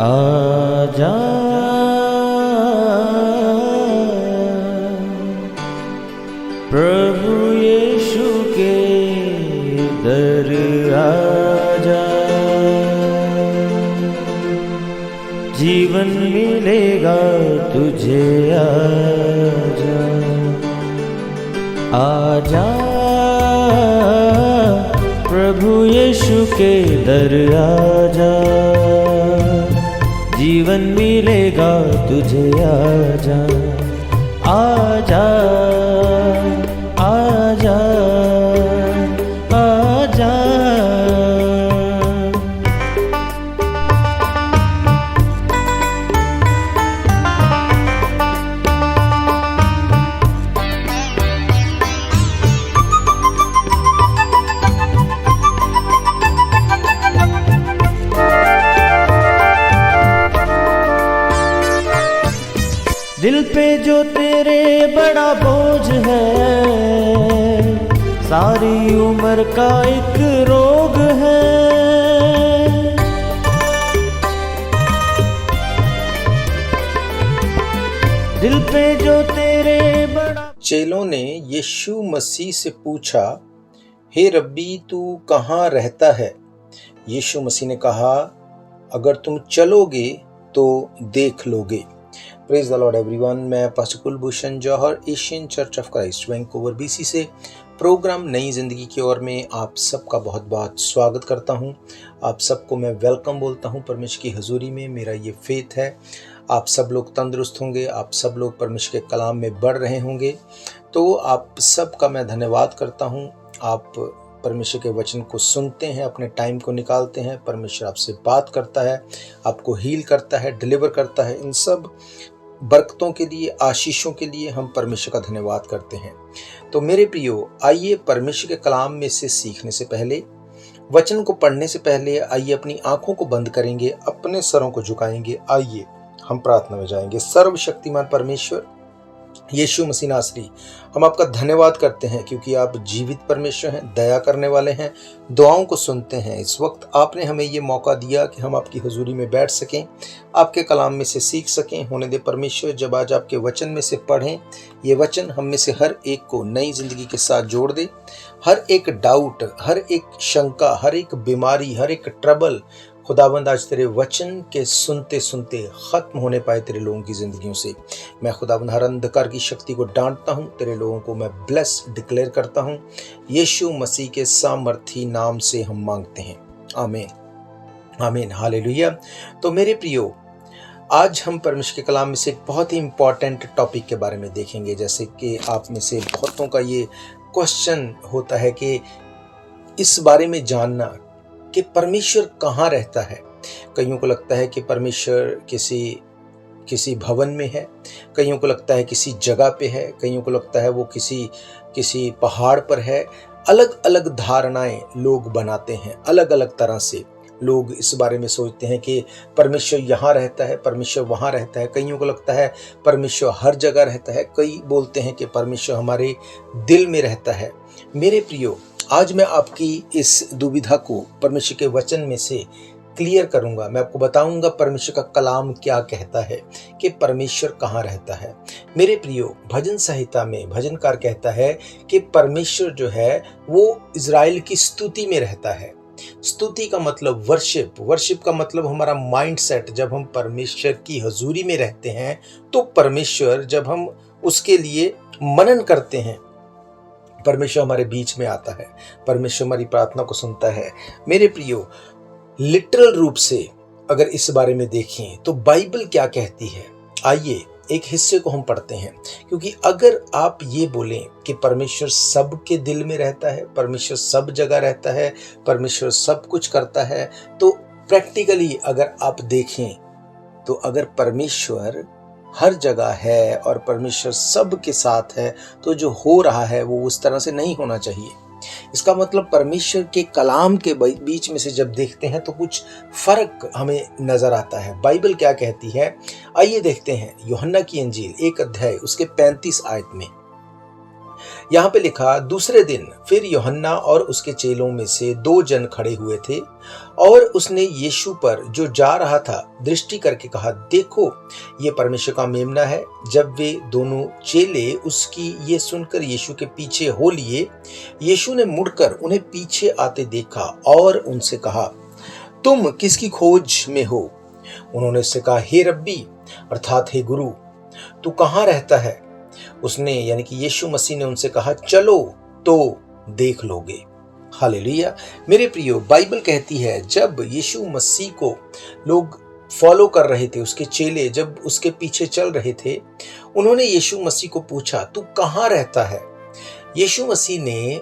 आजा प्रभु यीशु के दर आजा, जीवन मिलेगा तुझे। आजा आजा प्रभु यीशु के दर आजा, जीवन मिलेगा तुझे। आजा आजा आजा आजा। दिल पे जो तेरे बड़ा बोझ है, सारी उम्र का एक रोग है। दिल पे जो तेरे बड़ा। चेलों ने यीशु मसीह से पूछा, हे रब्बी तू कहाँ रहता है? यीशु मसीह ने कहा, अगर तुम चलोगे तो देख लोगे। Praise the lord everyone. मैं pastor Kulbhushan Johar, Asian church of Christ Vancouver BC से प्रोग्राम नई जिंदगी की ओर में आप सबका बहुत बहुत स्वागत करता हूं। आप सबको मैं वेलकम बोलता हूं परमेश्वर की हजूरी में। मेरा ये फेथ है आप सब लोग तंदुरुस्त होंगे, आप सब लोग परमेश्वर के कलाम में बढ़ रहे होंगे। तो आप सबका मैं धन्यवाद करता हूं। आप परमेश्वर के वचन को सुनते हैं, अपने टाइम को निकालते हैं, परमेश्वर आपसे बात करता है, आपको हील करता है, डिलीवर करता है। इन सब बरकतों के लिए, आशीषों के लिए हम परमेश्वर का धन्यवाद करते हैं। तो मेरे प्रियो, आइए परमेश्वर के कलाम में से सीखने से पहले, वचन को पढ़ने से पहले, आइए अपनी आंखों को बंद करेंगे, अपने सरों को झुकाएंगे। आइए हम प्रार्थना में जाएंगे। सर्वशक्तिमान परमेश्वर यीशु मसीह नासरी, हम आपका धन्यवाद करते हैं क्योंकि आप जीवित परमेश्वर हैं, दया करने वाले हैं, दुआओं को सुनते हैं। इस वक्त आपने हमें ये मौका दिया कि हम आपकी हुजूरी में बैठ सकें, आपके कलाम में से सीख सकें। होने दे परमेश्वर, जब आज आपके वचन में से पढ़ें, ये वचन हम में से हर एक को नई जिंदगी के साथ जोड़ दे। हर एक डाउट, हर एक शंका, हर एक बीमारी, हर एक ट्रबल खुदाबंद आज तेरे वचन के सुनते सुनते खत्म होने पाए तेरे लोगों की जिंदगियों से। मैं खुदाबंद हर अंधकार की शक्ति को डांटता हूँ, तेरे लोगों को मैं ब्लेस डिक्लेयर करता हूँ। यीशु मसीह के सामर्थी नाम से हम मांगते हैं, आमीन आमीन, हालेलुया। तो मेरे प्रियो, आज हम परमेश्वर के कलाम में से एक बहुत ही इंपॉर्टेंट टॉपिक के बारे में देखेंगे। जैसे कि आप में से बहुतों का ये क्वेश्चन होता है कि इस बारे में जानना कि परमेश्वर कहाँ रहता है। कईयों को लगता है कि परमेश्वर किसी भवन में है, कईयों को लगता है किसी जगह पे है, कईयों को लगता है वो किसी पहाड़ पर है। अलग अलग धारणाएं लोग बनाते हैं, अलग अलग तरह से लोग इस बारे में सोचते हैं कि परमेश्वर यहाँ रहता है, परमेश्वर वहाँ रहता है। कईयों को लगता है परमेश्वर हर जगह रहता है, कई बोलते हैं कि परमेश्वर हमारे दिल में रहता है। मेरे प्रियो, आज मैं आपकी इस दुविधा को परमेश्वर के वचन में से क्लियर करूंगा। मैं आपको बताऊंगा परमेश्वर का कलाम क्या कहता है कि परमेश्वर कहाँ रहता है। मेरे प्रियो, भजन संहिता में भजनकार कहता है कि परमेश्वर जो है वो इज़राइल की स्तुति में रहता है। स्तुति का मतलब वर्शिप का मतलब हमारा माइंडसेट। जब हम परमेश्वर की हजूरी में रहते हैं तो परमेश्वर, जब हम उसके लिए मनन करते हैं, परमेश्वर हमारे बीच में आता है, परमेश्वर हमारी प्रार्थना को सुनता है। मेरे प्रियो, लिटरल रूप से अगर इस बारे में देखें तो बाइबल क्या कहती है, आइए एक हिस्से को हम पढ़ते हैं। क्योंकि अगर आप ये बोलें कि परमेश्वर सबके दिल में रहता है, परमेश्वर सब जगह रहता है, परमेश्वर सब कुछ करता है, तो प्रैक्टिकली अगर आप देखें तो अगर परमेश्वर हर जगह है और परमेश्वर सब के साथ है, तो जो हो रहा है वो उस तरह से नहीं होना चाहिए। इसका मतलब परमेश्वर के कलाम के बीच में से जब देखते हैं तो कुछ फर्क हमें नजर आता है। बाइबल क्या कहती है, आइए देखते हैं। यूहन्ना की इंजील 1 अध्याय उसके 35 आयत में यहाँ पे लिखा, दूसरे दिन फिर यूहन्ना और उसके चेलों में से 2 जन खड़े हुए थे और उसने यीशु पर जो जा रहा था दृष्टि करके कहा, देखो ये परमेश्वर का मेमना है। जब वे दोनों चेले उसकी ये सुनकर यीशु के पीछे हो लिए, यीशु ने मुड़कर उन्हें पीछे आते देखा और उनसे कहा, तुम किसकी खोज में हो? उन्होंने उससे कहा, हे रब्बी अर्थात हे गुरु, तू कहाँ रहता है? उसने यानी कि यीशु मसीह ने उनसे कहा, चलो तो देख लोगे। हालेलुया। मेरे प्रियो, बाइबल कहती है जब यीशु मसीह को लोग फॉलो कर रहे थे, उसके चेले जब उसके पीछे चल रहे थे, उन्होंने यीशु मसीह को पूछा, तू कहाँ रहता है? यीशु मसीह ने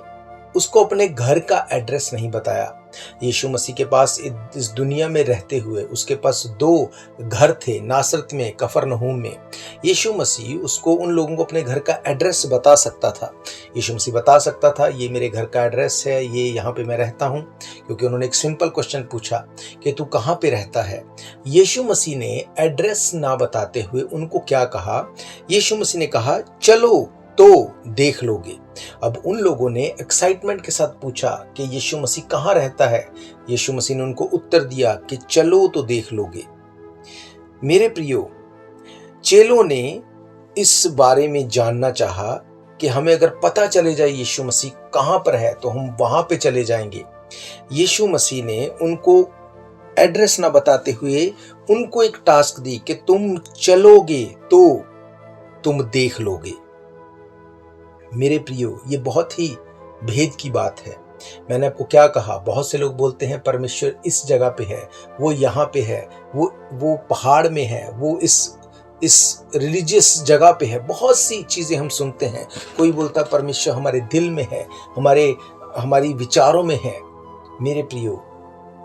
उसको अपने घर का एड्रेस नहीं बताया। यीशु मसीह के पास इस दुनिया में रहते हुए उसके पास 2 घर थे, नासरत में, कफरनहूम में। यीशु मसीह उसको उन लोगों को अपने घर का एड्रेस बता सकता था। यीशु मसीह बता सकता था, ये मेरे घर का एड्रेस है, ये यहाँ पे मैं रहता हूँ, क्योंकि उन्होंने एक सिंपल क्वेश्चन पूछा कि तू कहाँ पे रहता है। यीशु मसीह ने एड्रेस ना बताते हुए उनको क्या कहा? यीशु मसीह ने कहा, चलो तो देख लोगे। अब उन लोगों ने एक्साइटमेंट के साथ पूछा कि यीशु मसीह कहाँ रहता है। यीशु मसीह ने उनको उत्तर दिया कि चलो तो देख लोगे। मेरे प्रियो, चेलों ने इस बारे में जानना चाहा कि हमें अगर पता चले जाए यीशु मसीह कहाँ पर है तो हम वहां पे चले जाएंगे। यीशु मसीह ने उनको एड्रेस ना बताते हुए उनको एक टास्क दी कि तुम चलोगे तो तुम देख लोगे। मेरे प्रियो, ये बहुत ही भेद की बात है। मैंने आपको क्या कहा, बहुत से लोग बोलते हैं परमेश्वर इस जगह पे है, वो यहाँ पे है, वो पहाड़ में है, वो इस रिलीजियस जगह पे है। बहुत सी चीजें हम सुनते हैं। कोई बोलता परमेश्वर हमारे दिल में है, हमारी विचारों में है। मेरे प्रियो,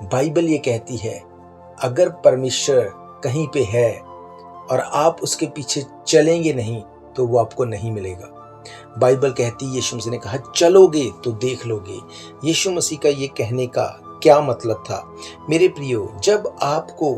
बाइबल ये कहती है अगर परमेश्वर कहीं पे है और आप उसके पीछे चलेंगे नहीं तो वो आपको नहीं मिलेगा। बाइबल कहती है, यीशु मसीह ने कहा, चलोगे तो देख लोगे। यीशु मसीह का ये कहने का क्या मतलब था? मेरे प्रियो, जब आपको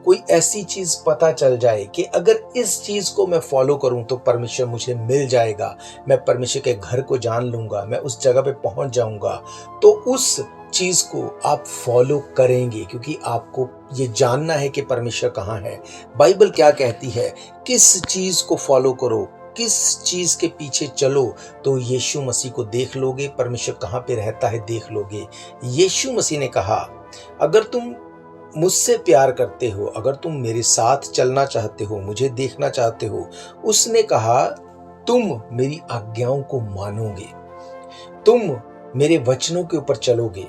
कोई ऐसी चीज पता चल जाए कि अगर इस चीज को मैं फॉलो करूं तो परमेश्वर मुझे मिल जाएगा, मैं परमेश्वर के घर को जान लूंगा, मैं उस जगह पे पहुंच जाऊंगा, तो उस चीज को आप फॉलो करेंगे, क्योंकि आपको ये जानना है कि परमेश्वर कहाँ है। बाइबल क्या कहती है? किस चीज को फॉलो करो, किस चीज के पीछे चलो तो यीशु मसीह को देख लोगे, परमेश्वर कहाँ पे रहता है देख लोगे। यीशु मसीह ने कहा, अगर तुम मुझसे प्यार करते हो, अगर तुम मेरे साथ चलना चाहते हो, मुझे देखना चाहते हो, उसने कहा तुम मेरी आज्ञाओं को मानोगे, तुम मेरे वचनों के ऊपर चलोगे,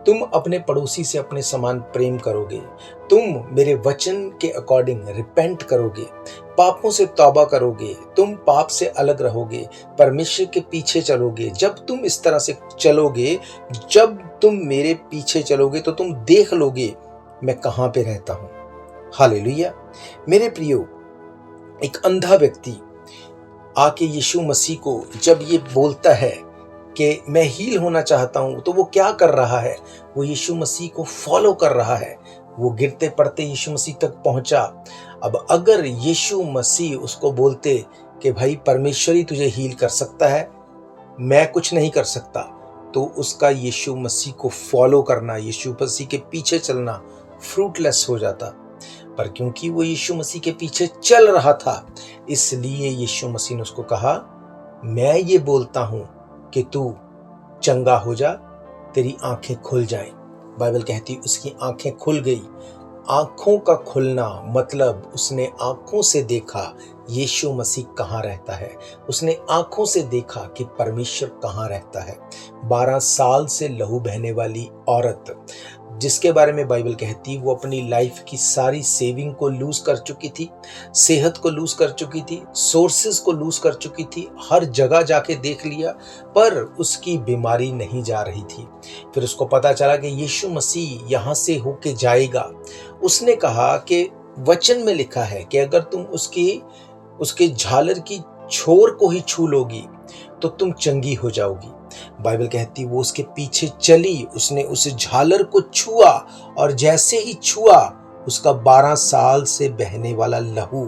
तुम अपने पड़ोसी से अपने समान प्रेम करोगे, तुम मेरे वचन के अकॉर्डिंग रिपेंट करोगे, पापों से तौबा करोगे, तुम पाप से अलग रहोगे, परमेश्वर के पीछे चलोगे। जब तुम इस तरह से चलोगे, जब तुम मेरे पीछे चलोगे तो तुम देख लोगे मैं कहाँ पे रहता हूँ। हालेलुया। मेरे प्रियो, एक अंधा व्यक्ति आके यीशु मसीह को जब ये बोलता है कि मैं हील होना चाहता हूं, तो वो क्या कर रहा है? वो यीशु मसीह को फॉलो कर रहा है। वो गिरते पड़ते यीशु मसीह तक पहुंचा। अब अगर यीशु मसीह उसको बोलते कि भाई परमेश्वर ही तुझे हील कर सकता है, मैं कुछ नहीं कर सकता, तो उसका यीशु मसीह को फॉलो करना, यीशु मसीह के पीछे चलना फ्रूटलेस हो जाता। पर क्योंकि वो यीशु मसीह के पीछे चल रहा था, इसलिए यीशु मसीह ने उसको कहा, मैं ये बोलता हूं कि तू चंगा हो जा, तेरी आंखें खुल जाएं। बाइबल कहती उसकी आंखें खुल गई। आंखों का खुलना मतलब उसने आंखों से देखा यीशु मसीह कहाँ रहता है, उसने आंखों से देखा कि परमेश्वर कहाँ रहता है। 12 साल से लहू बहने वाली औरत, जिसके बारे में बाइबल कहती वो अपनी लाइफ की सारी सेविंग को लूज कर चुकी थी, सेहत को लूज कर चुकी थी, सोर्सेज को लूज कर चुकी थी, हर जगह जाके देख लिया पर उसकी बीमारी नहीं जा रही थी। फिर उसको पता चला कि यीशु मसीह यहाँ से होके जाएगा। उसने कहा कि वचन में लिखा है कि अगर तुम उसके झालर की छोर को ही छू लोगी तो तुम चंगी हो जाओगी। बाइबल कहती वो उसके पीछे चली, उसने उस झालर को छुआ और जैसे ही छुआ उसका 12 साल से बहने वाला लहू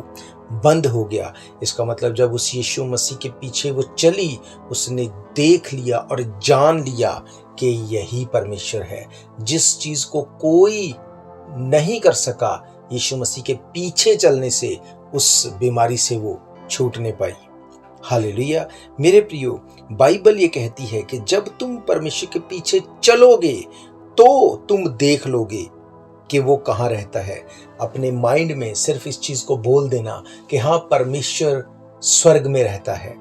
बंद हो गया। इसका मतलब जब उस यीशु मसीह के पीछे वो चली, उसने देख लिया और जान लिया कि यही परमेश्वर है। जिस चीज को कोई नहीं कर सका, यीशु मसीह के पीछे चलने से उस बीमारी से वो छूटने पाई। हालेलुया। मेरे प्रियो, बाइबल ये कहती है कि जब तुम परमेश्वर के पीछे चलोगे तो तुम देख लोगे कि वो कहाँ रहता है। अपने माइंड में सिर्फ इस चीज को बोल देना कि हाँ, परमेश्वर स्वर्ग में रहता है,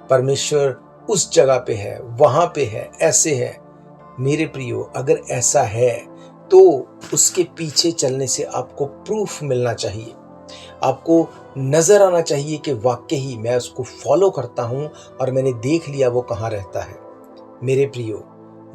परमेश्वर उस जगह पे है, वहां पे है, ऐसे है। मेरे प्रियो, अगर ऐसा है तो उसके पीछे चलने से आपको प्रूफ मिलना चाहिए, आपको नजर आना चाहिए कि वाकई मैं उसको फॉलो करता हूं और मैंने देख लिया वो कहाँ रहता है। मेरे प्रियो,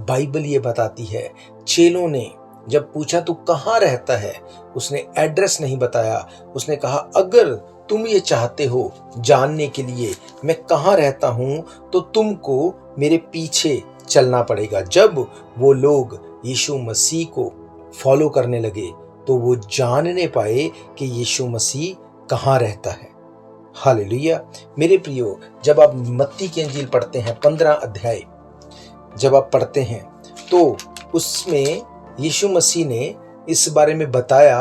बाइबल ये बताती है, चेलों ने जब पूछा तू कहाँ रहता है, उसने एड्रेस नहीं बताया। उसने कहा अगर तुम ये चाहते हो जानने के लिए मैं कहाँ रहता हूं तो तुमको मेरे पीछे चलना पड़ेगा। जब वो लोग यीशु मसीह को फॉलो करने लगे तो वो जानने पाए कि यीशु मसीह कहाँ रहता है। हालेलुया। मेरे प्रियो, जब आप मत्ती की इंजील पढ़ते हैं 15 अध्याय जब आप पढ़ते हैं तो उसमें यीशु मसीह ने इस बारे में बताया।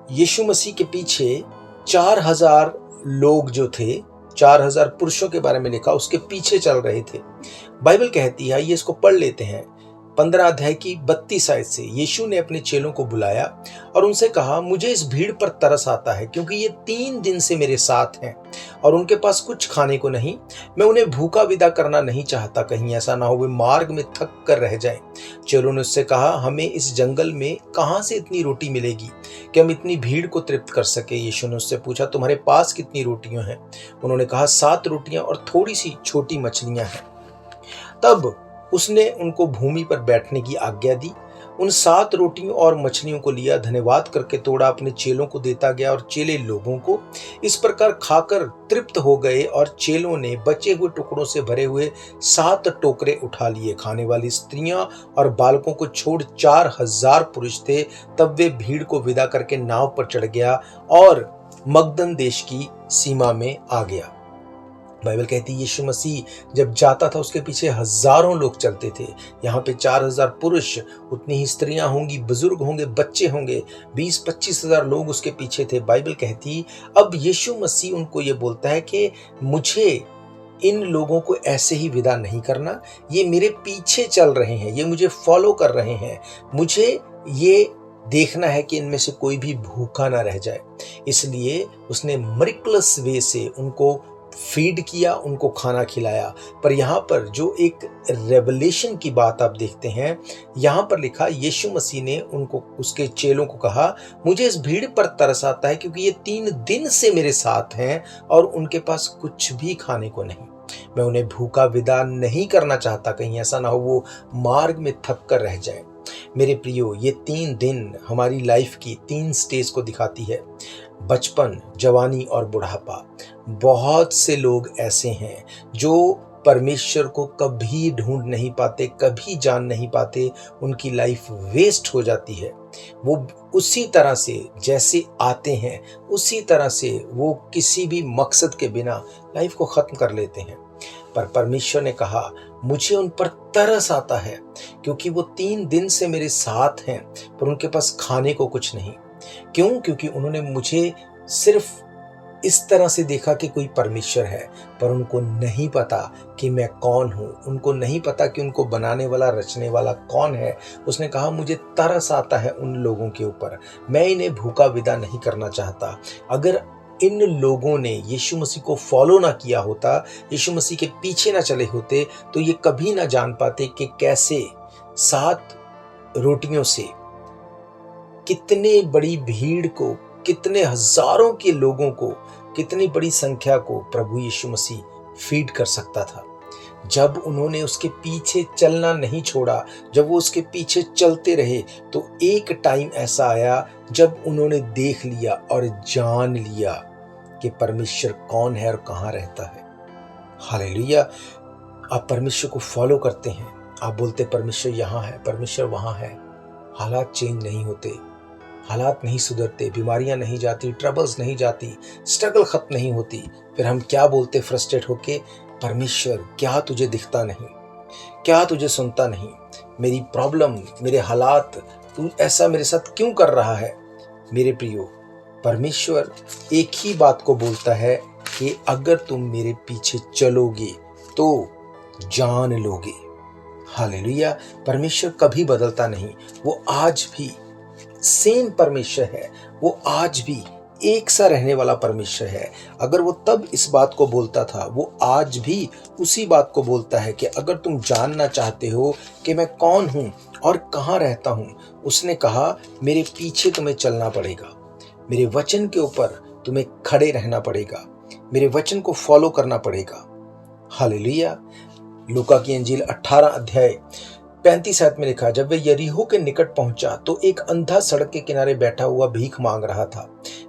यीशु मसीह के पीछे 4000 लोग जो थे, 4000 पुरुषों के बारे में लिखा, उसके पीछे चल रहे थे। बाइबल कहती है, ये इसको पढ़ लेते हैं, 15 अध्याय की 32 आयत से। यीशु ने अपने चेलों को बुलाया और उनसे कहा, मुझे इस भीड़ पर तरस आता है क्योंकि ये 3 दिन से मेरे साथ हैं और उनके पास कुछ खाने को नहीं। मैं उन्हें भूखा विदा करना नहीं चाहता, कहीं ऐसा ना हो वे मार्ग में थक कर रह जाएं। चेलों ने उससे कहा, हमें इस जंगल में कहां से इतनी रोटी मिलेगी कि हम इतनी भीड़ को तृप्त कर सके। यीशु ने उससे पूछा, तुम्हारे पास कितनी रोटियां हैं? उन्होंने कहा, 7 रोटियां और थोड़ी सी छोटी मछलियां हैं। तब उसने उनको भूमि पर बैठने की आज्ञा दी। उन 7 रोटियों और मछलियों को लिया, धन्यवाद करके तोड़ा, अपने चेलों को देता गया और चेले लोगों को इस प्रकार खाकर तृप्त हो गए। और चेलों ने बचे हुए टुकड़ों से भरे हुए 7 टोकरे उठा लिए। खाने वाली स्त्रियां और बालकों को छोड़ 4000 पुरुष थे। तब वे भीड़ को विदा करके नाव पर चढ़ गया और मगदन देश की सीमा में आ गया। बाइबल कहती है, यीशु मसीह जब जाता था उसके पीछे हजारों लोग चलते थे। यहाँ पे 4000 पुरुष, उतनी ही स्त्रियां होंगी, बुजुर्ग होंगे, बच्चे होंगे, 20-25 हजार लोग उसके पीछे थे। बाइबल कहती, अब यीशु मसीह उनको ये बोलता है कि मुझे इन लोगों को ऐसे ही विदा नहीं करना, ये मेरे पीछे चल रहे हैं, ये मुझे फॉलो कर रहे हैं, मुझे ये देखना है कि इनमें से कोई भी भूखा ना रह जाए। इसलिए उसने मिरेकलस वे से उनको फीड किया, उनको खाना खिलाया। पर यहाँ पर जो एक रेवलेशन की बात आप देखते हैं, यहाँ पर लिखा, यीशु मसीह ने उनको, उसके चेलों को कहा, मुझे इस भीड़ पर तरस आता है क्योंकि ये 3 दिन से मेरे साथ हैं और उनके पास कुछ भी खाने को नहीं। मैं उन्हें भूखा विदा नहीं करना चाहता, कहीं ऐसा ना हो वो मार्ग में थक कर रह जाए। मेरे प्रियो, ये 3 दिन हमारी लाइफ की 3 स्टेज को दिखाती है, बचपन, जवानी और बुढ़ापा। बहुत से लोग ऐसे हैं जो परमेश्वर को कभी ढूंढ नहीं पाते, कभी जान नहीं पाते, उनकी लाइफ वेस्ट हो जाती है। वो उसी तरह से जैसे आते हैं उसी तरह से वो किसी भी मकसद के बिना लाइफ को खत्म कर लेते हैं। पर परमेश्वर ने कहा, मुझे उन पर तरस आता है क्योंकि वो 3 दिन से मेरे साथ हैं पर उनके पास खाने को कुछ नहीं। क्यों? क्योंकि उन्होंने मुझे सिर्फ इस तरह से देखा कि कोई परमेश्वर है, पर उनको नहीं पता कि मैं कौन हूं, उनको नहीं पता कि उनको बनाने वाला, रचने वाला कौन है। उसने कहा, मुझे तरस आता है उन लोगों के ऊपर, मैं इन्हें भूखा विदा नहीं करना चाहता। अगर इन लोगों ने यीशु मसीह को फॉलो ना किया होता, यीशु मसीह के पीछे ना चले होते, तो ये कभी ना जान पाते कि कैसे 7 रोटियों से कितने बड़ी भीड़ को, कितने हजारों के लोगों को, कितनी बड़ी संख्या को प्रभु यीशु मसीह फीड कर सकता था। जब उन्होंने उसके पीछे चलना नहीं छोड़ा, जब वो उसके पीछे चलते रहे, तो एक टाइम ऐसा आया जब उन्होंने देख लिया और जान लिया कि परमेश्वर कौन है और कहाँ रहता है। हालेलुया। आप परमेश्वर को फॉलो करते हैं, आप बोलते परमेश्वर यहाँ है, परमेश्वर वहाँ है, हालात चेंज नहीं होते, हालात नहीं सुधरते, बीमारियां नहीं जाती, ट्रबल्स नहीं जाती, स्ट्रगल खत्म नहीं होती, फिर हम क्या बोलते फ्रस्ट्रेट होके, परमेश्वर क्या तुझे दिखता नहीं, क्या तुझे सुनता नहीं, मेरी प्रॉब्लम, मेरे हालात, तू ऐसा मेरे साथ क्यों कर रहा है। मेरे प्रियो, परमेश्वर एक ही बात को बोलता है कि अगर तुम मेरे पीछे चलोगे तो जान लोगे। हालेलुया। परमेश्वर कभी बदलता नहीं, वो आज भी सेम परमेश्वर है, वो आज भी एक सा रहने वाला परमेश्वर है। अगर वो तब इस बात को बोलता था, वो आज भी उसी बात को बोलता है कि अगर तुम जानना चाहते हो कि मैं कौन हूं और कहां रहता हूं, उसने कहा मेरे पीछे तुम्हें चलना पड़ेगा, मेरे वचन के ऊपर तुम्हें खड़े रहना पड़ेगा, मेरे वचन को फॉलो करना पड़ेगा। हालेलुया। लूका की इंजील 18 अध्याय 35 आयत में लिखा, जब वह यरीहो के निकट पहुंचा तो एक अंधा सड़क के किनारे बैठा हुआ भीख मांग रहा था।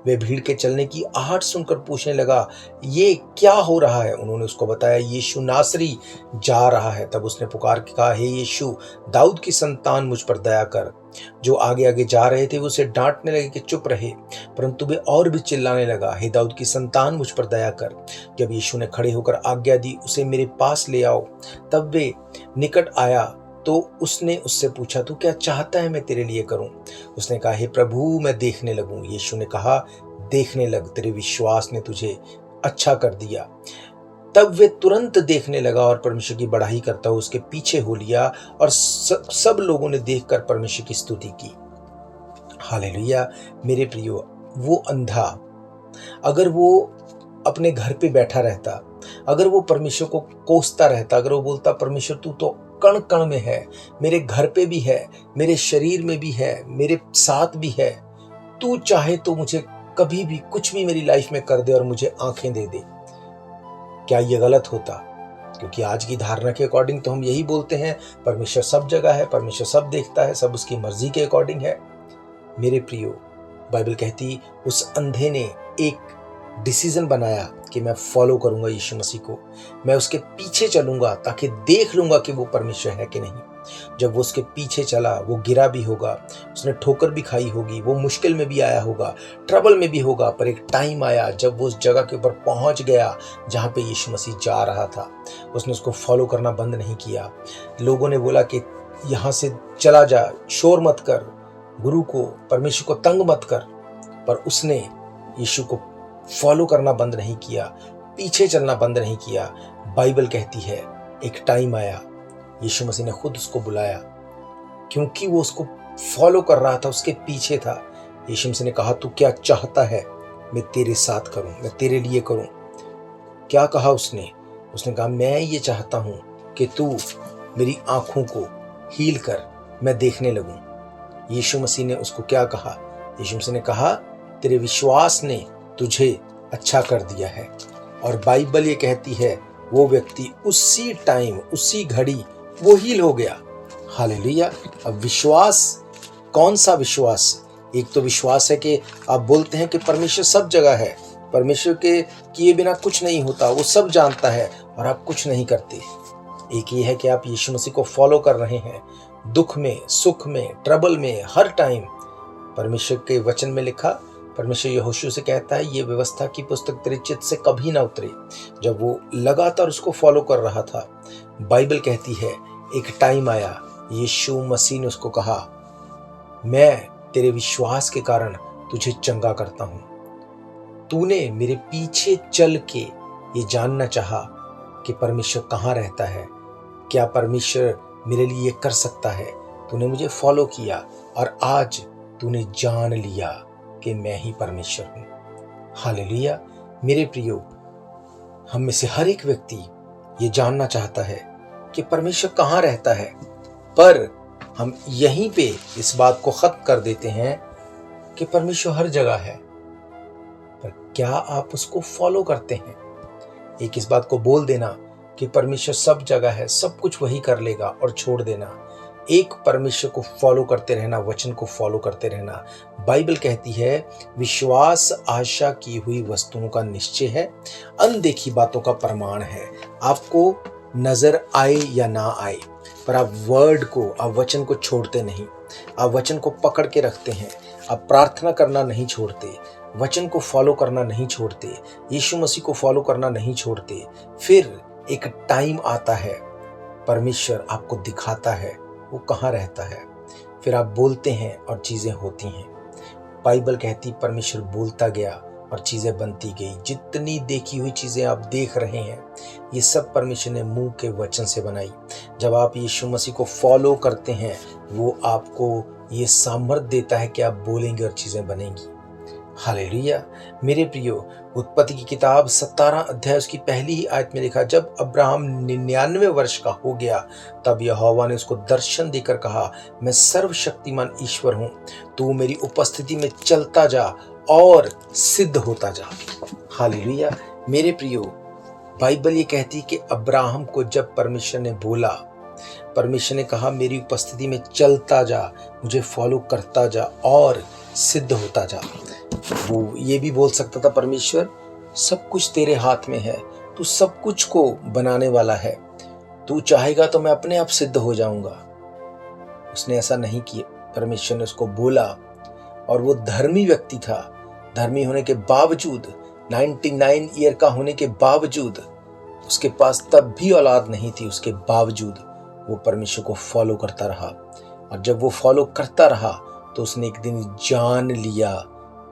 वह भीड़ के चलने की आहट सुनकर पूछने लगा, ये क्या हो रहा है। उन्होंने उसको बताया, यीशु नासरी जा रहा है। तब उसने पुकार के कहा, हे यीशु, दाऊद की संतान, मुझ पर दया कर। जो आगे आगे जा रहे थे वो उसे डांटने लगे कि चुप रहे, परंतु वे और भी चिल्लाने लगा, हे दाऊद की संतान, मुझ पर दया कर। जब यीशु ने खड़े होकर आज्ञा दी, उसे मेरे पास ले आओ। तब वे निकट आया तो उसने उससे पूछा, तू क्या चाहता है मैं तेरे लिए करूं। उसने कहा, हे प्रभु, मैं देखने लगूं। यीशु ने कहा, देखने लग, तेरे विश्वास ने तुझे अच्छा कर दिया। तब वे तुरंत देखने लगा और परमेश्वर की बड़ाई करता हुआ उसके पीछे हो लिया, और सब लोगों ने देखकर परमेश्वर की स्तुति की। हालेलुया। मेरे प्रियो, वो अंधा अगर वो अपने घर पे बैठा रहता, अगर वो परमेश्वर को कोसता रहता, अगर वो बोलता, परमेश्वर तू तो कण कण में है, मेरे घर पे भी है, मेरे शरीर में भी है, मेरे साथ भी है, तू चाहे तो मुझे कभी भी कुछ भी मेरी लाइफ में कर दे और मुझे आंखें दे दे, क्या ये गलत होता। क्योंकि आज की धारणा के अकॉर्डिंग तो हम यही बोलते हैं, परमेश्वर सब जगह है, परमेश्वर सब देखता है, सब उसकी मर्जी के अकॉर्डिंग है। मेरे प्रियो, बाइबल कहती उस अंधे ने एक डिसीजन बनाया कि मैं फॉलो करूंगा यीशु मसीह को, मैं उसके पीछे चलूंगा ताकि देख लूंगा कि वो परमेश्वर है कि नहीं। जब वो उसके पीछे चला, वो गिरा भी होगा, उसने ठोकर भी खाई होगी, वो मुश्किल में भी आया होगा, ट्रबल में भी होगा, पर एक टाइम आया जब वो उस जगह के ऊपर पहुंच गया जहां पे यीशु मसीह जा रहा था। उसने उसको फॉलो करना बंद नहीं किया। लोगों ने बोला कि यहां से चला जा, शोर मत कर, गुरु को, परमेश्वर को तंग मत कर, पर उसने यीशु को फॉलो करना बंद नहीं किया, पीछे चलना बंद नहीं किया। बाइबल कहती है एक टाइम आया, यीशु मसीह ने खुद उसको बुलाया, क्योंकि वो उसको फॉलो कर रहा था, उसके पीछे था। यीशु मसीह ने कहा, तू क्या चाहता है मैं तेरे साथ करूं, मैं तेरे लिए करूं। क्या कहा उसने कहा, मैं ये चाहता हूं कि तू मेरी आंखों को हील कर, मैं देखने लगूं। यीशु मसीह ने उसको क्या कहा, यीशु मसीह ने कहा, तेरे विश्वास ने तुझे अच्छा कर दिया है। और बाइबल ये कहती है वो व्यक्ति उसी टाइम, उसी घड़ी वो हील हो गया। हालेलुया। अब विश्वास, कौन सा विश्वास? एक तो विश्वास है कि आप बोलते हैं कि परमेश्वर सब जगह है, परमेश्वर के किए बिना कुछ नहीं होता, वो सब जानता है, और आप कुछ नहीं करते। एक ये है कि आप यीशु मसीह को फॉलो कर रहे हैं, दुख में, सुख में, ट्रबल में, हर टाइम। परमेश्वर के वचन में लिखा, परमेश्वर यहोशू से कहता है, ये व्यवस्था की पुस्तक तेरे चित्त से कभी ना उतरे। जब वो लगातार उसको फॉलो कर रहा था, बाइबल कहती है एक टाइम आया, यीशु मसीह ने उसको कहा, मैं तेरे विश्वास के कारण तुझे चंगा करता हूं। तूने मेरे पीछे चल के ये जानना चाहा कि परमेश्वर कहाँ रहता है, क्या परमेश्वर मेरे लिए ये कर सकता है। तूने मुझे फॉलो किया और आज तूने जान लिया कि मैं ही परमेश्वर हूं। हालेलुया। मेरे प्रियो, हम में से हर एक व्यक्ति ये जानना चाहता है कि परमेश्वर कहाँ रहता है, पर हम यहीं पे इस बात को खत्म कर देते हैं कि परमेश्वर हर जगह है। पर क्या आप उसको फॉलो करते हैं? एक इस बात को बोल देना कि परमेश्वर सब जगह है, सब कुछ वही कर लेगा, और छोड़ देना। एक परमेश्वर को फॉलो करते रहना, वचन को फॉलो करते रहना। बाइबल कहती है विश्वास आशा की हुई वस्तुओं का निश्चय है, अनदेखी बातों का प्रमाण है। आपको नजर आए या ना आए, पर आप वर्ड को, आप वचन को छोड़ते नहीं, आप वचन को पकड़ के रखते हैं। आप प्रार्थना करना नहीं छोड़ते, वचन को फॉलो करना नहीं छोड़ते, यीशु मसीह को फॉलो करना नहीं छोड़ते, फिर एक टाइम आता है, परमेश्वर आपको दिखाता है वो कहाँ रहता है। फिर आप बोलते हैं और चीज़ें होती हैं। बाइबल कहती परमेश्वर बोलता गया और चीज़ें बनती गई। जितनी देखी हुई चीज़ें आप देख रहे हैं, ये सब परमेश्वर ने मुंह के वचन से बनाई। जब आप यीशु मसीह को फॉलो करते हैं, वो आपको ये सामर्थ देता है कि आप बोलेंगे और चीज़ें बनेंगी। हालेलुया। मेरे प्रियो, उत्पत्ति की किताब 17 अध्याय उसकी पहली ही आयत में लिखा, जब अब्राहम 99 वर्ष का हो गया, तब यहोवा ने उसको दर्शन देकर कहा, मैं सर्वशक्तिमान ईश्वर हूँ, तू मेरी उपस्थिति में चलता जा और सिद्ध होता जा। हालेलुया। मेरे प्रियो, बाइबल ये कहती है कि अब्राहम को जब परमेश्वर ने बोला, परमेश्वर ने कहा मेरी उपस्थिति में चलता जा, मुझे फॉलो करता जा और सिद्ध होता जा। वो ये भी बोल सकता था, परमेश्वर सब कुछ तेरे हाथ में है, तू सब कुछ को बनाने वाला है, तू चाहेगा तो मैं अपने आप सिद्ध हो जाऊंगा। उसने ऐसा नहीं किया। परमेश्वर ने उसको बोला और वो धर्मी व्यक्ति था। धर्मी होने के बावजूद, 99 ईयर का होने के बावजूद, उसके पास तब भी औलाद नहीं थी, उसके बावजूद वो परमेश्वर को फॉलो करता रहा। और जब वो फॉलो करता रहा तो उसने एक दिन जान लिया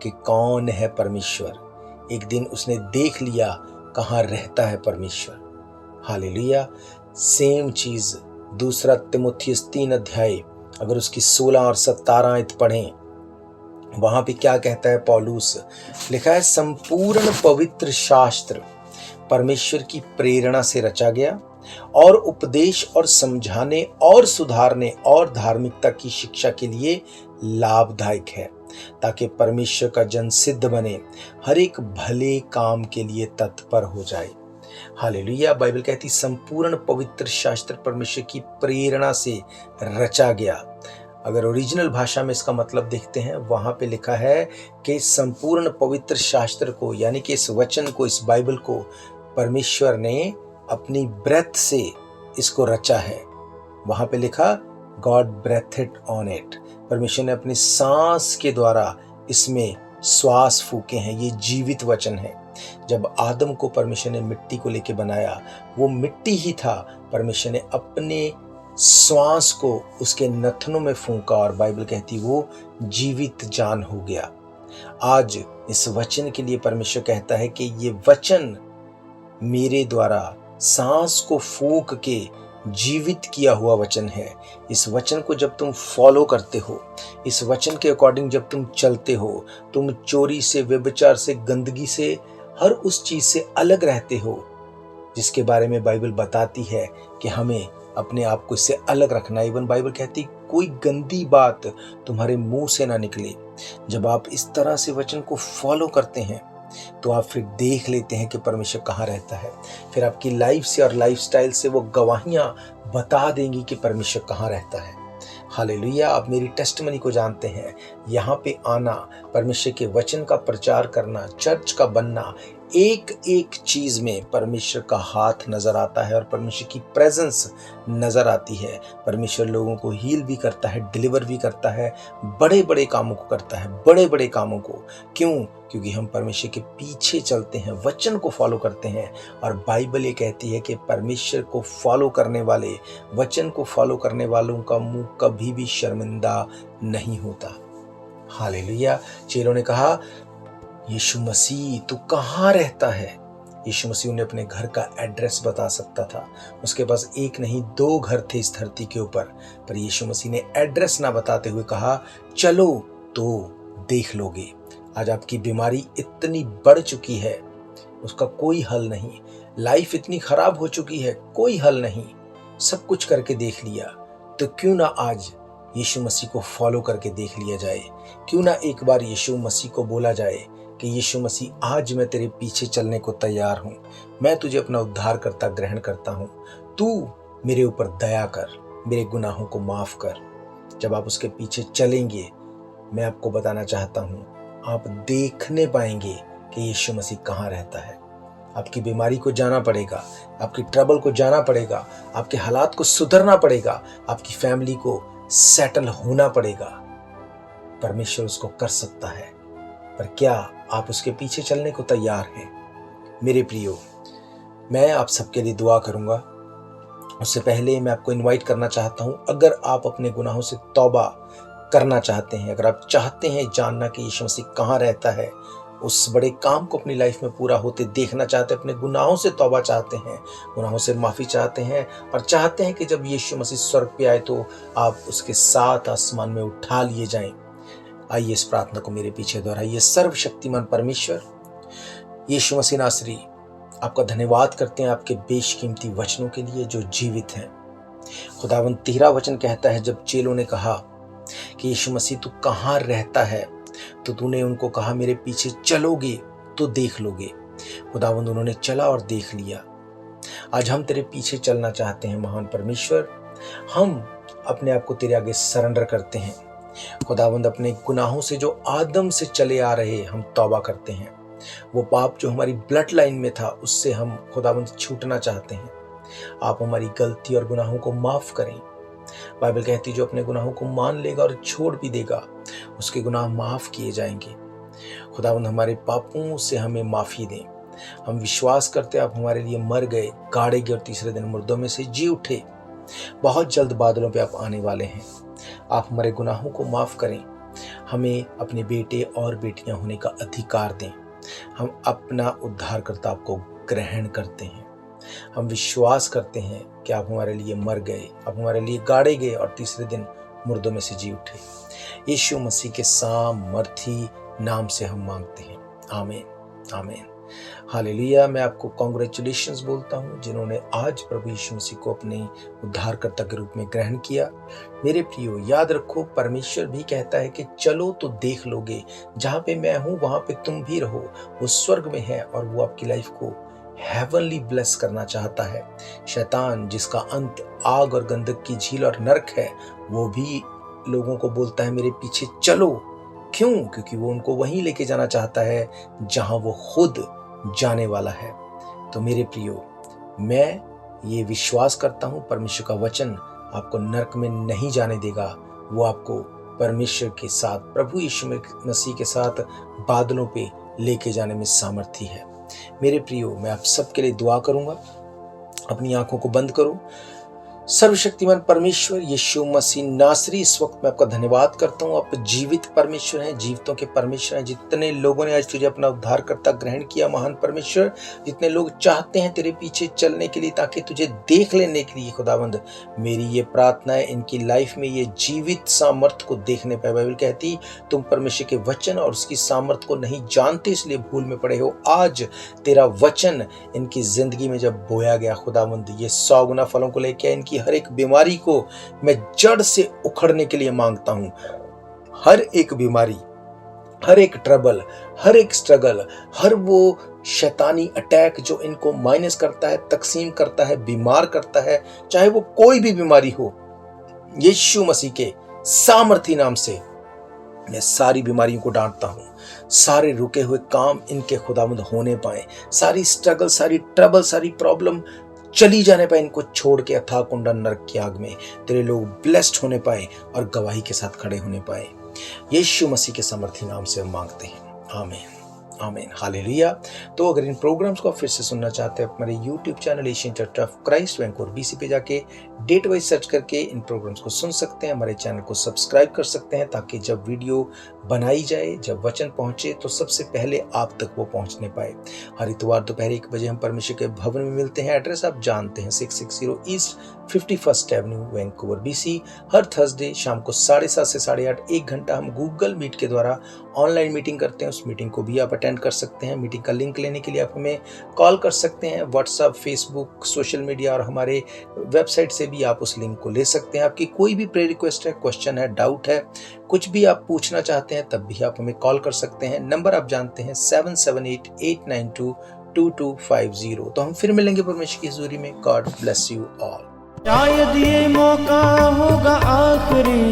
कि कौन है परमेश्वर। एक दिन उसने देख लिया कहाँ रहता है परमेश्वर। हालेलुया। सेम चीज दूसरा तिमुथियुस 3 अध्याय अगर उसकी 16 और 17 आयत पढ़ें, वहां पे क्या कहता है पौलुस, लिखा है संपूर्ण पवित्र शास्त्र परमेश्वर की प्रेरणा से रचा गया और उपदेश और समझाने और सुधारने और धार्मिकता की शिक्षा के लिए लाभदायक है, ताकि परमेश्वर का जन सिद्ध बने, हर एक भले काम के लिए तत्पर हो जाए। हालेलुया। बाइबल कहती संपूर्ण पवित्र शास्त्र परमेश्वर की प्रेरणा से रचा गया। अगर ओरिजिनल भाषा में इसका मतलब देखते हैं, वहां पे लिखा है कि संपूर्ण पवित्र शास्त्र को, यानी कि इस वचन को, इस बाइबल को परमेश्वर ने अपनी ब्रेथ से इसको रचा है। वहां पे लिखा गॉड ब्रेथेड ऑन इट। परमेश्वर ने अपनी सांस के द्वारा इसमें श्वास फूके हैं। ये जीवित वचन है। जब आदम को परमेश्वर ने मिट्टी को लेके बनाया, वो मिट्टी ही था। परमेश्वर ने अपने श्वास को उसके नथनों में फूंका और बाइबल कहती वो जीवित जान हो गया। आज इस वचन के लिए परमेश्वर कहता है कि ये वचन मेरे द्वारा सांस को फूंक के जीवित किया हुआ वचन है। इस वचन को जब तुम फॉलो करते हो, इस वचन के अकॉर्डिंग जब तुम चलते हो, तुम चोरी से, व्यभिचार से, गंदगी से, हर उस चीज से अलग रहते हो जिसके बारे में बाइबल बताती है कि हमें अपने आप को इससे अलग रखना। इवन बाइबल कहती कोई गंदी बात तुम्हारे मुंह से ना निकले। जब आप इस तरह से वचन को फॉलो करते हैं तो आप फिर देख लेते हैं कि परमेश्वर कहाँ रहता है। फिर आपकी लाइफ से और लाइफस्टाइल से वो गवाहियां बता देंगी कि परमेश्वर कहाँ रहता है। हालेलुया। आप मेरी टेस्टमनी को जानते हैं। यहाँ पे आना, परमेश्वर के वचन का प्रचार करना, चर्च का बनना, एक एक चीज में परमेश्वर का हाथ नजर आता है और परमेश्वर की प्रेजेंस नजर आती है। परमेश्वर लोगों को हील भी करता है, डिलीवर भी करता है, बड़े बड़े कामों को करता है, बड़े बड़े कामों को। क्यों? क्योंकि हम परमेश्वर के पीछे चलते हैं, वचन को फॉलो करते हैं। और बाइबल ये कहती है कि परमेश्वर को फॉलो करने वाले, वचन को फॉलो करने वालों का मुंह कभी भी शर्मिंदा नहीं होता। हालेलुया। चेलों ने कहा यीशु मसीह तू कहाँ रहता है? यीशु मसीह उन्हें अपने घर का एड्रेस बता सकता था। उसके पास एक नहीं 2 घर थे इस धरती के ऊपर, पर यीशु मसीह ने एड्रेस ना बताते हुए कहा चलो तो देख लोगे। आज आपकी बीमारी इतनी बढ़ चुकी है, उसका कोई हल नहीं। लाइफ इतनी खराब हो चुकी है, कोई हल नहीं। सब कुछ करके देख लिया, तो क्यों ना आज यीशु मसीह को फॉलो करके देख लिया जाए। क्यों ना एक बार यीशु मसीह को बोला जाए कि यीशु मसीह आज मैं तेरे पीछे चलने को तैयार हूँ, मैं तुझे अपना उद्धारकर्ता ग्रहण करता हूँ, तू मेरे ऊपर दया कर, मेरे गुनाहों को माफ कर। जब आप उसके पीछे चलेंगे, मैं आपको बताना चाहता हूँ, आप देखने पाएंगे कि यीशु मसीह कहाँ रहता है। आपकी बीमारी को जाना पड़ेगा, आपकी ट्रबल को जाना पड़ेगा, आपके हालात को सुधरना पड़ेगा, आपकी फैमिली को सेटल होना पड़ेगा। परमेश्वर उसको कर सकता है, पर क्या आप उसके पीछे चलने को तैयार हैं? मेरे प्रियो, मैं आप सबके लिए दुआ करूंगा। उससे पहले मैं आपको इनवाइट करना चाहता हूं, अगर आप अपने गुनाहों से तौबा करना चाहते हैं, अगर आप चाहते हैं जानना कि यीशु मसीह कहाँ रहता है, उस बड़े काम को अपनी लाइफ में पूरा होते देखना चाहते हैं, अपने गुनाहों से तौबा चाहते हैं, गुनाहों से माफ़ी चाहते हैं और चाहते हैं कि जब यीशु मसीह स्वर्ग पे आए तो आप उसके साथ आसमान में उठा लिए जाएं, आइए इस प्रार्थना को मेरे पीछे दोहराइए। सर्वशक्तिमान परमेश्वर यीशु मसीह नासरी, आपका धन्यवाद करते हैं आपके बेशकीमती वचनों के लिए जो जीवित हैं। खुदावंद, तेरा वचन कहता है जब चेलों ने कहा कि यीशु मसीह तू कहाँ रहता है, तो तूने उनको कहा मेरे पीछे चलोगे तो देख लोगे। खुदावंद, उन्होंने चला और देख लिया। आज हम तेरे पीछे चलना चाहते हैं महान परमेश्वर। हम अपने आप को तेरे आगे सरेंडर करते हैं खुदावंद। अपने गुनाहों से जो आदम से चले आ रहे हम तौबा करते हैं। वो पाप जो हमारी ब्लड लाइन में था उससे हम खुदावंद छूटना चाहते हैं। आप हमारी गलती और गुनाहों को माफ करें। बाइबल कहती है जो अपने गुनाहों को मान लेगा और छोड़ भी देगा उसके गुनाह माफ किए जाएंगे। खुदावंद, हमारे पापों से हमें माफी दें। हम विश्वास करते आप हमारे लिए मर गए, गाड़े गए और तीसरे दिन मुर्दों में से जी उठे। बहुत जल्द बादलों पे आप आने वाले हैं। आप हमारे गुनाहों को माफ करें, हमें अपने बेटे और बेटियां होने का अधिकार दें। हम अपना उद्धारकर्ता आपको ग्रहण करते हैं। हम विश्वास करते हैं कि आप हमारे लिए मर गए, आप हमारे लिए गाड़े गए और तीसरे दिन मुर्दों में से जी उठे। यीशु मसीह के सामर्थी नाम से हम मांगते हैं, आमीन आमीन हालेलुया। मैं आपको कांग्रेचुलेशंस बोलता हूं जिन्होंने आज प्रभु यीशु मसीह को अपने उद्धारकर्ता के रूप में ग्रहण किया। मेरे प्रियो, याद रखो परमेश्वर भी कहता है कि चलो तो देख लोगे, जहां पे मैं हूं वहां पे तुम भी रहो। वो स्वर्ग में है और वो आपकी लाइफ को हेवनली ब्लेस करना चाहता है। शैतान जिसका अंत आग और गंधक की झील और नरक है, वो भी लोगों को बोलता है मेरे पीछे चलो। क्यों? क्योंकि वो उनको वहीं लेके जाना चाहता है जहां वो खुद जाने वाला है। तो मेरे प्रियो, मैं ये विश्वास करता हूं परमेश्वर का वचन आपको नरक में नहीं जाने देगा। वो आपको परमेश्वर के साथ, प्रभु यीशु मसीह के साथ बादलों पे लेके जाने में सामर्थी है। मेरे प्रियो, मैं आप सबके लिए दुआ करूंगा। अपनी आंखों को बंद करो। सर्वशक्तिमान परमेश्वर यीशु मसीह नासरी, इस वक्त मैं आपका धन्यवाद करता हूँ। आप जीवित परमेश्वर हैं, जीवितों के परमेश्वर हैं। जितने लोगों ने आज तुझे अपना उद्धारकर्ता ग्रहण किया महान परमेश्वर, जितने लोग चाहते हैं तेरे पीछे चलने के लिए ताकि तुझे देख लेने के लिए, खुदावंद मेरी ये प्रार्थना है इनकी लाइफ में ये जीवित सामर्थ को देखने पाए। बाइबल कहती तुम परमेश्वर के वचन और उसकी सामर्थ को नहीं जानते इसलिए भूल में पड़े हो। आज तेरा वचन इनकी जिंदगी में जब बोया गया खुदावंद, ये 100 गुना फलों को लेकर इनकी हर एक बीमारी को मैं जड़ से उखड़ने के लिए मांगता हूं। हर एक बीमारी, हर एक ट्रबल, हर एक स्ट्रगल, हर वो शैतानी अटैक जो इनको माइनस करता है, तकसीम करता है, बीमार करता है, चाहे वो कोई भी बीमारी हो, यीशु मसीह के सामर्थी नाम से मैं सारी बीमारियों को डांटता हूं। सारे रुके हुए काम इनके खुदावंद होने पाए, सारी स्ट्रगल, सारी ट्रबल, सारी प्रॉब्लम चली जाने पाए, इनको छोड़ के अथाह कुंडा नरक की आग में तेरे लोग ब्लेस्ड होने पाए और गवाही के साथ खड़े होने पाए। यीशु मसीह के सामर्थी नाम से हम मांगते हैं, आमीन आमीन हालेलुया। तो अगर इन प्रोग्राम्स को आप फिर से सुनना चाहते हैं, हमारे YouTube channel Asian church of Christ Vancouver BC पे जाके डेट वाइज सर्च करके इन प्रोग्राम्स को सुन सकते हैं। हमारे चैनल को सब्सक्राइब कर सकते हैं ताकि जब वीडियो बनाई जाए, जब वचन पहुंचे तो सबसे पहले आप तक वो पहुंचने पाए। हर इतवार दोपहर 1 बजे हम परमेश्वर के भवन में मिलते हैं। एड्रेस आप जानते हैं, 660 east 51st Avenue Vancouver BC। हर थर्सडे शाम को 7:30 से 8:30 1 घंटा हम गूगल मीट के द्वारा ऑनलाइन मीटिंग करते हैं। उस मीटिंग को भी आप अटेंड कर सकते हैं। मीटिंग का लिंक लेने के लिए आप हमें कॉल कर सकते हैं। व्हाट्सएप, फेसबुक, सोशल मीडिया और हमारे वेबसाइट से भी आप उस लिंक को ले सकते हैं। आपकी कोई भी प्रेयर रिक्वेस्ट है, क्वेश्चन है, डाउट है, कुछ भी आप पूछना चाहते हैं, तब भी आप हमें कॉल कर सकते हैं। नंबर आप जानते हैं 778-892-2250। तो हम फिर मिलेंगे परमेश्वर की हजूरी में। God bless you all. शायद ये मौका होगा आखिरी,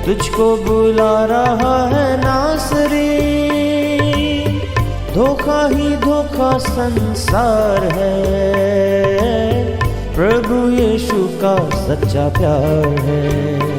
तुझको बुला रहा है नासरी। धोखा ही धोखा संसार है, प्रभु यीशु का सच्चा प्यार है।